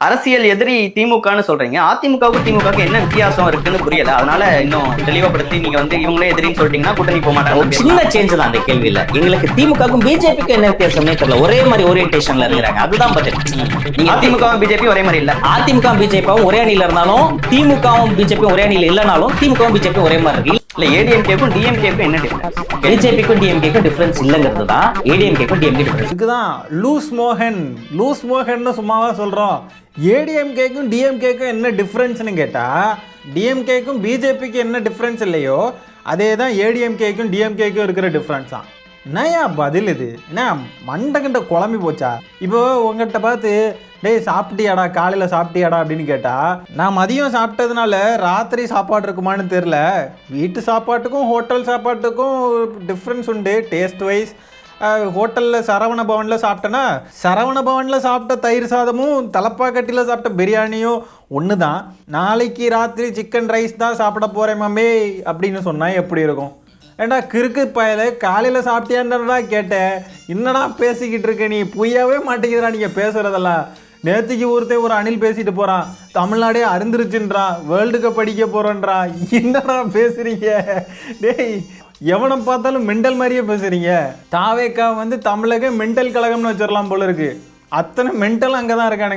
அரசியல் எதிரி திமுகன்னு சொல்றீங்க. அதிமுகவுக்கும் திமுகவுக்கு என்ன வித்தியாசம் இருக்குன்னு புரியல. அதனால இன்னும் தெளிவுபடுத்தி நீங்க வந்து இவங்களே எதிரின்னு சொல்லிட்டீங்கன்னா கூட்டணி போக மாட்டாங்க. சின்ன சேஞ்ச் தான் அந்த கேள்வியில. எங்களுக்கு திமுகவுக்கும் பிஜேபிக்கும் என்ன வித்தியாசம்னே தெரியல. ஒரே மாதிரி ஓரியன்டேஷன்ல இருக்கிறாங்க. அதுதான் பதில். நீங்க அதிமுகவும் பிஜேபி ஒரே மாதிரி இல்ல. அதிமுக பிஜேபியும் ஒரே அணியில இருந்தாலும் திமுகவும் பிஜேபியும் ஒரே அணியில இல்லைனாலும் திமுகவும் பிஜேபியும் ஒரே மாதிரி இருக்கு. இல்ல ஏடிஎம்கேக்கும் டிஎம்கேக்கும் என்ன டிஃபரன்ஸ்? பிஜேபிக்கும் டிஎம்கேக்கும் டிஃபரன்ஸ் இல்லங்கிறது தான் ஏடிஎம்கேக்கும் டிஎம்கே டிஃபரன்ஸ். இதுதான் லூஸ் மோகன் சும்மாவா சொல்றோம். ஏடிஎம்கேக்கும் டிஎம்கேக்கும் என்ன டிஃப்ரென்ஸ்னு கேட்டால், டிஎம்கேக்கும் பிஜேபிக்கு என்ன டிஃப்ரென்ஸ் இல்லையோ அதே தான் ஏடிஎம்கேக்கும் டிஎம்கேக்கும் இருக்கிற டிஃப்ரென்ஸ் தான். என்னையா பதில் இது? என்ன மண்டை கண்ட குழம்பி போச்சா? இப்போ உங்கள்கிட்ட பார்த்து டேய் சாப்பிட்டியாடா, காலையில் சாப்பிட்டியாடா அப்படின்னு கேட்டால், நான் மதியம் சாப்பிட்டதுனால ராத்திரி சாப்பாடு இருக்குமான்னு தெரில. வீட்டு சாப்பாட்டுக்கும் ஹோட்டல் சாப்பாட்டுக்கும் டிஃப்ரென்ஸ் உண்டு டேஸ்ட் வைஸ். ஹோட்டலில் சரவண பவனில் சாப்பிட்டேன்னா சரவண பவனில் சாப்பிட்ட தயிர் சாதமும் தலப்பாக்கட்டியில் சாப்பிட்ட பிரியாணியும் ஒன்று தான். நாளைக்கு ராத்திரி சிக்கன் ரைஸ் தான் சாப்பிட போகிறேன் மாமே அப்படின்னு சொன்னால் எப்படி இருக்கும்? ஏண்டா கிறுக்கு பயல, காலையில் சாப்பிட்டியான்றா கேட்டேன். என்னடா பேசிக்கிட்டு இருக்க நீ? புய்யாவே மாட்டேங்கிறா நீங்கள் பேசுகிறதெல்லாம். நேற்றுக்கு ஒருத்தன் ஒரு அணில் பேசிட்டு போகிறான், தமிழ்நாடே அருந்துருச்சுன்றான், வேர்ல்டு கப் அடிக்க போகிறோன்றான். என்னடா பேசுகிறீங்க டேய்? எவனை பார்த்தாலும் மெண்டல் மாதிரியே பேசுகிறீங்க. தாவேக்கா வந்து தமிழக மெண்டல் கழகம்னு வச்சிடலாம் போல இருக்குது. அத்தனை மெண்டல் அங்கே தான் இருக்கானுங்க.